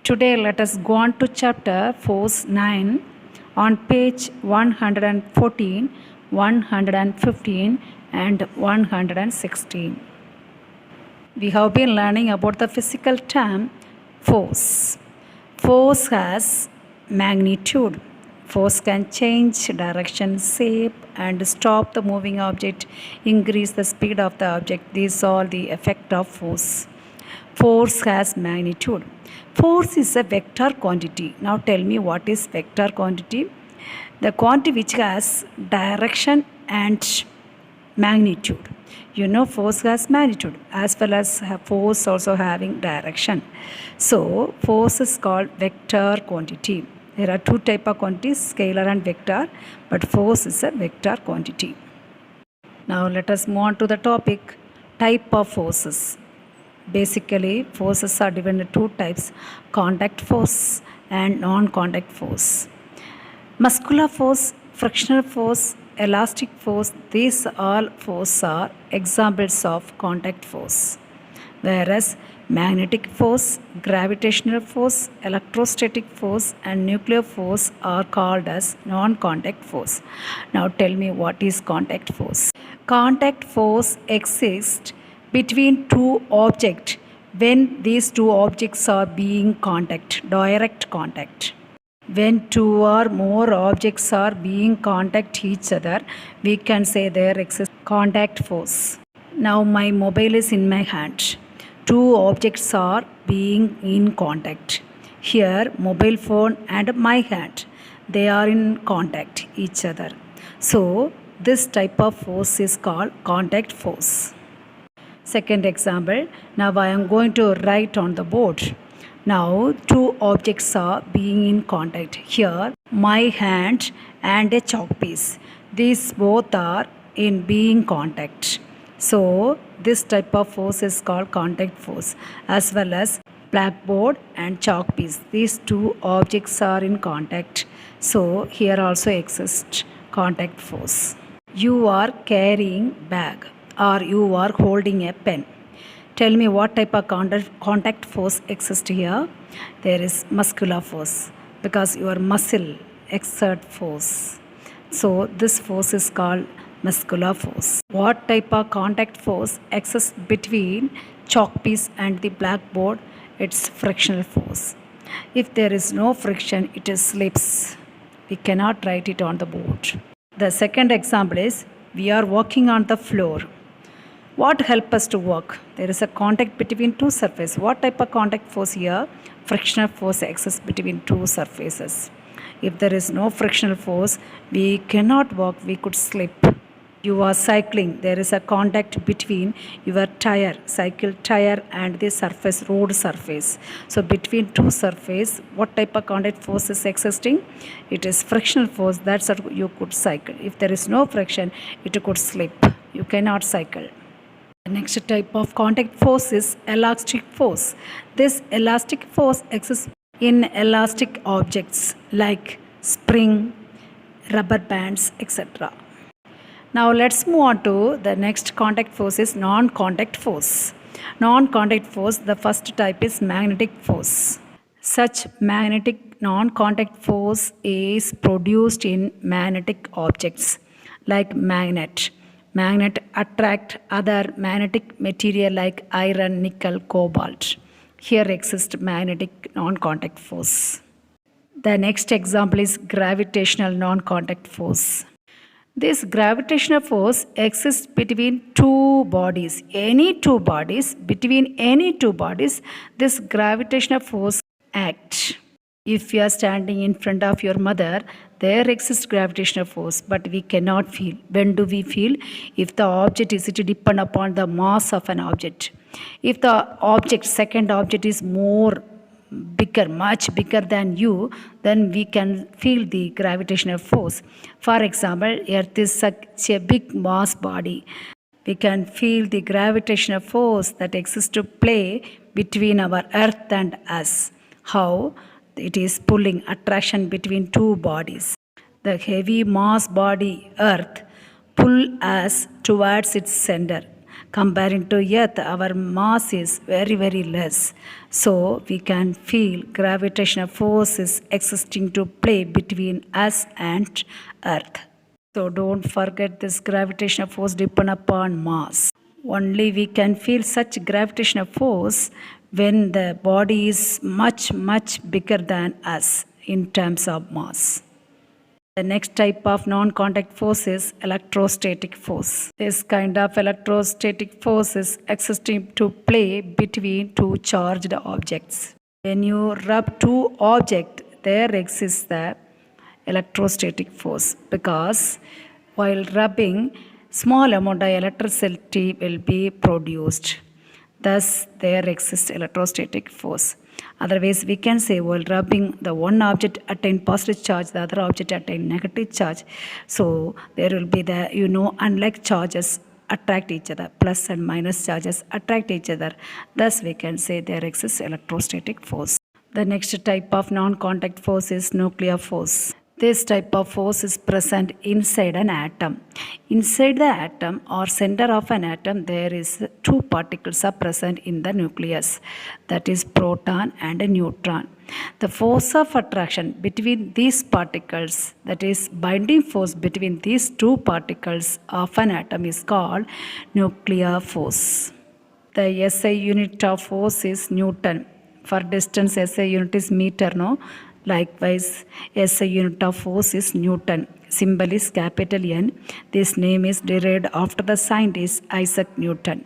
Today, let us go on to chapter Force 9 on page 114, 115, and 116. We have been learning about the physical term force. Force has magnitude. Force can change direction, shape, and stop the moving object, increase the speed of the object. These are the effect of force. Force has magnitude. Force is a vector quantity. Now tell me, what is vector quantity? The quantity which has direction and magnitude. You know, force has magnitude as well as force also having direction. So force is called vector quantity. There are two type of quantities, scalar and vector, but force is a vector quantity. Now let us move on to the topic, type of forces. Basically, forces are divided into two types, contact force and non-contact force. Muscular force, frictional force, elastic force, these all forces are examples of contact force. Whereas magnetic force, gravitational force, electrostatic force and nuclear force are called as non-contact force. Now tell me, what is contact force? Contact force exists between two objects when these two objects are being direct contact. When two or more objects are being contact each other, we can say there exists contact force. Now my mobile is in my hand. Two objects are being in contact. Here mobile phone and my hand, they are in contact each other. So this type of force is called contact force. Second example, now I am going to write on the board. Now two objects are being in contact. Here my hand and a chalk piece. These both are in being contact. So this type of force is called contact force, as well as blackboard and chalk piece. These two objects are in contact. So here also exists contact force. You are carrying bag or you are holding a pen. Tell me, what type of contact force exists here? There is muscular force, because your muscle exert force. So this force is called muscular force. What type of contact force exists between chalk piece and the blackboard? It's frictional force. If there is no friction, it slips. We cannot write it on the board. The second example is, we are walking on the floor. What helps us to walk? There is a contact between two surfaces. What type of contact force here? Frictional force exists between two surfaces. If there is no frictional force, we cannot walk, we could slip. You are cycling. There is a contact between your tire, cycle tire, and the surface, road surface. So between two surfaces, what type of contact force is existing? It is frictional force. That's how you could cycle. If there is no friction, it could slip. You cannot cycle. The next type of contact force is elastic force. This elastic force exists in elastic objects like spring, rubber bands, etc. Now let's move on to the next contact force is non-contact force. Non-contact force, the first type is magnetic force. Such magnetic non-contact force is produced in magnetic objects like magnet. Magnet attract other magnetic material like iron, nickel, cobalt. Here exists magnetic non-contact force. The next example is gravitational non-contact force. This gravitational force exists between two bodies. Between any two bodies, this gravitational force acts. If you are standing in front of your mother, there exists gravitational force, but we cannot feel. When do we feel? If the object is depend upon the mass of an object. If the second object is much bigger than you, then we can feel the gravitational force. For example, Earth is such a big mass body. We can feel the gravitational force that exists to play between our Earth and us. How? It is pulling attraction between two bodies. The heavy mass body Earth pull us towards its center. Comparing to Earth, our mass is very, very less. So we can feel gravitational forces existing to play between us and Earth. So don't forget this gravitational force depend upon mass. Only we can feel such gravitational force when the body is much, much bigger than us in terms of mass. The next type of non-contact force is electrostatic force. This kind of electrostatic force is existing to play between two charged objects. When you rub two objects, there exists the electrostatic force because while rubbing, small amount of electricity will be produced. Thus, there exists electrostatic force. Otherwise, we can say while rubbing, the one object attain positive charge, the other object attain negative charge. So there will be the unlike charges attract each other, plus and minus charges attract each other. Thus, we can say there exists electrostatic force. The next type of non-contact force is nuclear force. This type of force is present inside an atom. Inside the atom or center of an atom, there is two particles are present in the nucleus, that is proton and a neutron. The force of attraction between these particles, that is binding force between these two particles of an atom, is called nuclear force. The SI unit of force is Newton. For distance, SI unit is meter, no? Likewise, SI unit of force is Newton. Symbol is capital N. This name is derived after the scientist Isaac Newton.